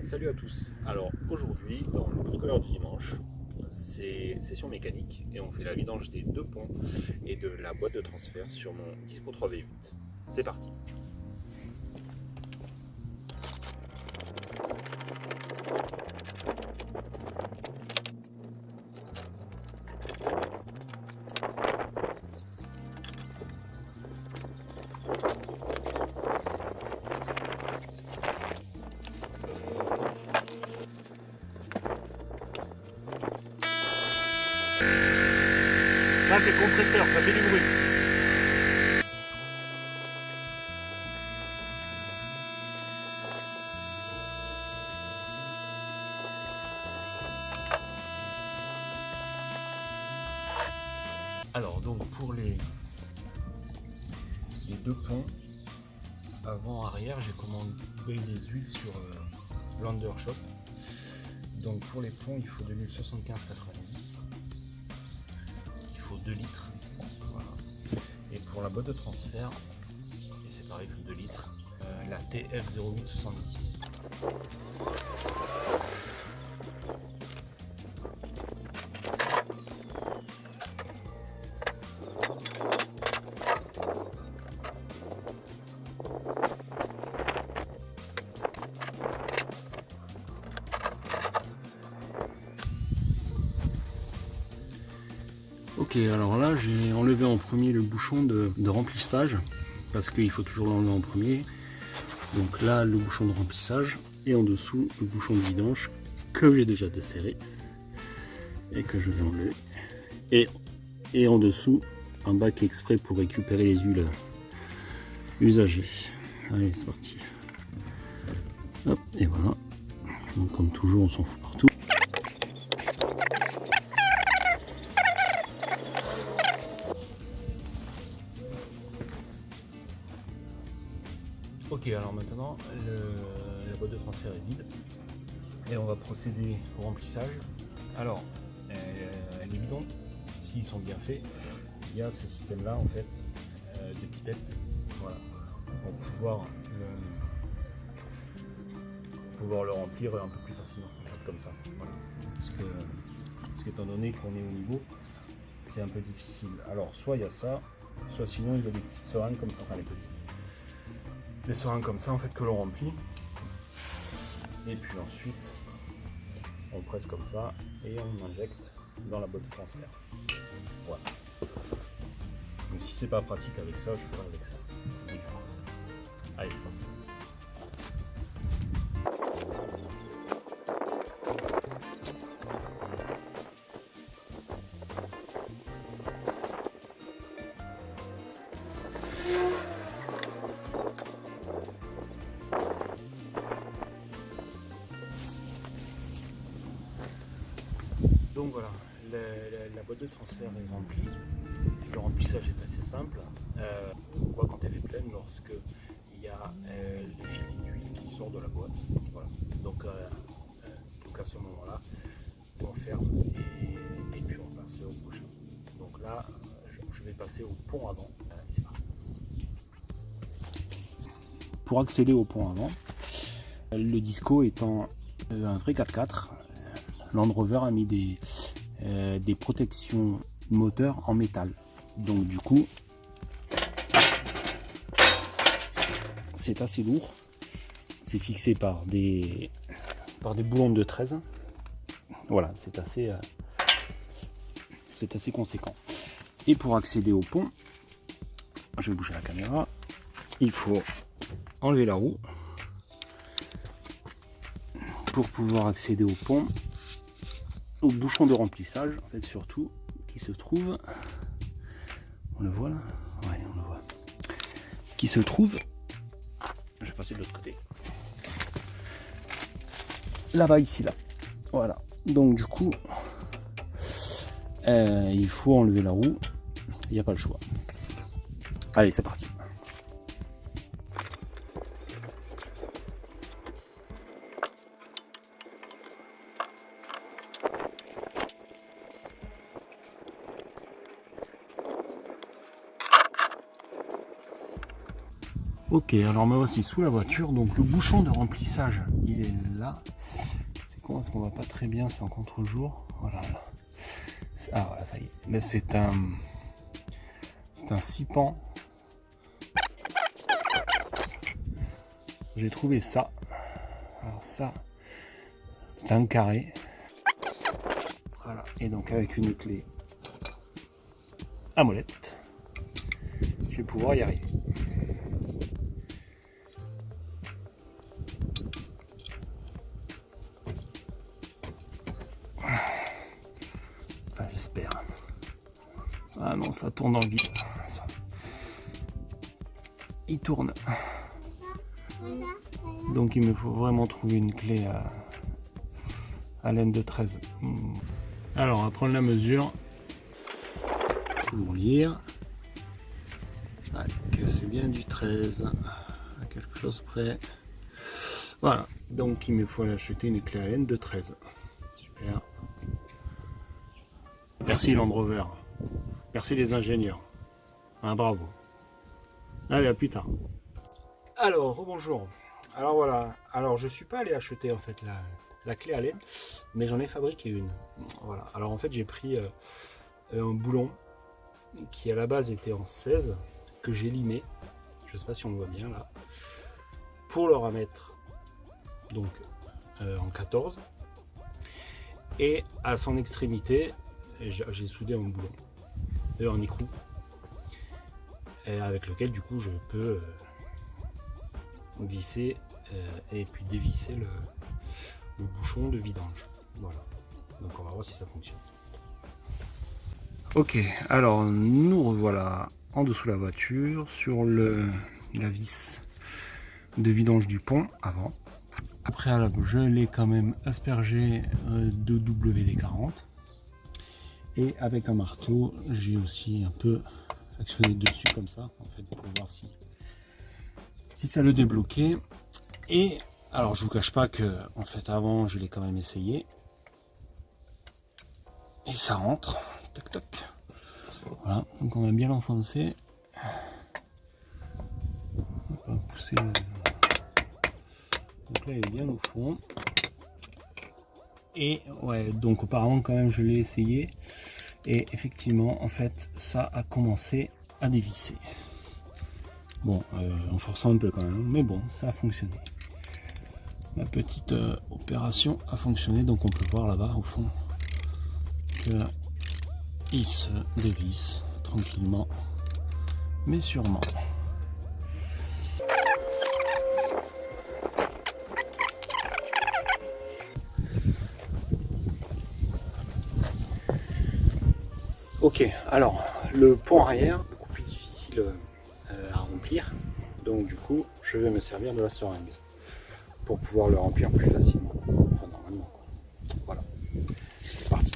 Salut à tous. Alors aujourd'hui, dans le bricoleur du dimanche, c'est session mécanique et on fait la vidange des deux ponts et de la boîte de transfert sur mon Disco 3V8. C'est parti. Là c'est le compresseur, ça fait du bruit. Alors donc pour les deux ponts, avant-arrière, j'ai commandé des huiles sur l'Undershop. Donc pour les ponts, il faut de l'huile 75-90. Il faut 2 litres. Voilà. Et pour la boîte de transfert, et c'est pareil, il faut 2 litres, la TF0870. Ok, alors là j'ai enlevé en premier le bouchon de remplissage parce qu'il faut toujours l'enlever en premier. Donc là le bouchon de remplissage et en dessous le bouchon de vidange que j'ai déjà desserré et que je vais enlever. Et en dessous un bac exprès pour récupérer les huiles usagées. Allez, c'est parti. Hop, et voilà. Donc comme toujours on s'en fout partout. Ok, alors maintenant la boîte de transfert est vide et on va procéder au remplissage. Alors les bidons, s'ils sont bien faits, il y a ce système là en fait de pipettes, voilà, pour pouvoir le remplir un peu plus facilement, en fait, comme ça, voilà. Parce qu'étant donné qu'on est au niveau, c'est un peu difficile. Alors soit il y a ça, soit sinon il y a des petites seringues comme ça, enfin les seringues comme ça en fait que l'on remplit, et puis ensuite on presse comme ça et on injecte dans la boîte de transfert. Voilà. Donc si c'est pas pratique avec ça, je ferai avec ça. Allez, c'est parti. Donc voilà, la boîte de transfert est remplie. Le remplissage est assez simple. On voit quand elle est pleine lorsque il y a les filets d'huile qui sortent de la boîte. Voilà. Donc à ce moment-là, on ferme et puis on passe au prochain. Donc là, je vais passer au pont avant. Et c'est parti. Pour accéder au pont avant, le Disco étant un vrai 4x4, Land Rover a mis des protections moteur en métal. Donc du coup, c'est assez lourd. C'est fixé par des boulons de 13. Voilà, c'est assez conséquent. Et pour accéder au pont, je vais bouger la caméra, il faut enlever la roue pour pouvoir accéder au pont, au bouchon de remplissage, en fait surtout, qui se trouve, on le voit là, ouais, on le voit, qui se trouve, je vais passer de l'autre côté, là-bas, ici, là, voilà. Donc du coup, il faut enlever la roue, il n'y a pas le choix. Allez, c'est parti. Ok, alors me voici sous la voiture. Donc le bouchon de remplissage, il est là. C'est con parce qu'on voit pas très bien, c'est en contre-jour. Voilà. Ah voilà, ça y est. Mais c'est un 6 pans. J'ai trouvé ça. Alors ça, c'est un carré. Voilà. Et donc avec une clé à molette, je vais pouvoir y arriver. Enfin, j'espère. Ah non, ça tourne dans le vide. Ça. Il tourne. Donc il me faut vraiment trouver une clé à laine de 13. Alors on va prendre la mesure pour lire. Ah, que c'est bien du 13 à quelque chose près. Voilà, donc il me faut aller acheter une clé à laine de 13. Super. Merci Land Rover. Merci les ingénieurs. Ah, bravo. Allez, à plus tard. Alors, bonjour. Alors voilà, alors je suis pas allé acheter en fait la clé à laine, mais j'en ai fabriqué une. Voilà, alors en fait j'ai pris un boulon qui à la base était en 16, que j'ai limé, je sais pas si on le voit bien là, pour le remettre donc en 14. Et à son extrémité, j'ai soudé un boulon, un écrou, avec lequel du coup je peux visser et puis dévisser le bouchon de vidange. Voilà, donc on va voir si ça fonctionne. Ok, alors nous revoilà en dessous de la voiture sur la vis de vidange du pont avant. Après, je l'ai quand même aspergé de WD-40 et avec un marteau j'ai aussi un peu actionné dessus comme ça en fait pour voir si ça le débloquait. Et alors je vous cache pas que en fait avant je l'ai quand même essayé et ça rentre, tac tac. Voilà, donc on va bien l'enfoncer. On va pousser. Donc là il est bien au fond. Et ouais, donc auparavant quand même je l'ai essayé et effectivement en fait ça a commencé à dévisser. Bon, en forçant un peu quand même, mais bon, ça a fonctionné. La petite opération a fonctionné, donc on peut voir là-bas au fond que il se dévisse tranquillement, mais sûrement. Ok, alors le pont arrière, beaucoup plus difficile à remplir, donc du coup je vais me servir de la seringue pour pouvoir le remplir plus facilement, enfin normalement quoi. Voilà, c'est parti.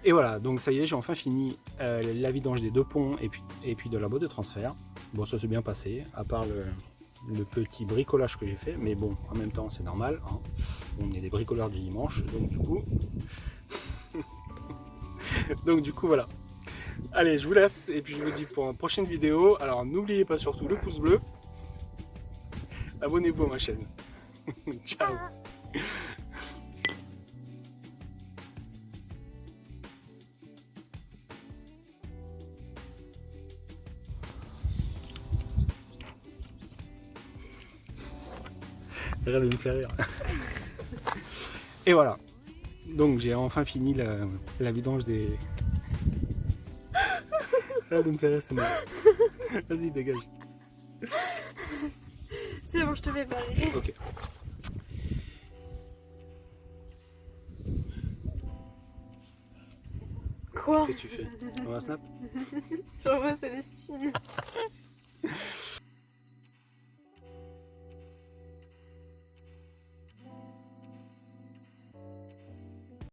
Et voilà, donc ça y est, j'ai enfin fini la vidange des deux ponts et puis de la boîte de transfert. Bon, ça s'est bien passé, à part le petit bricolage que j'ai fait, mais bon, en même temps, c'est normal, hein. On est des bricoleurs du dimanche, donc du coup, voilà. Allez, je vous laisse, et puis je vous dis pour une prochaine vidéo. Alors, n'oubliez pas surtout le pouce bleu, abonnez-vous à ma chaîne. Ciao. Arrête de me faire rire. Et voilà. Donc j'ai enfin fini la vidange des... Arrête de me faire rire, c'est moi. Vas-y, dégage. C'est bon, je te fais pas rire. Ok. Quoi? Qu'est-ce que tu fais? On va snap? J'envoie Célestine.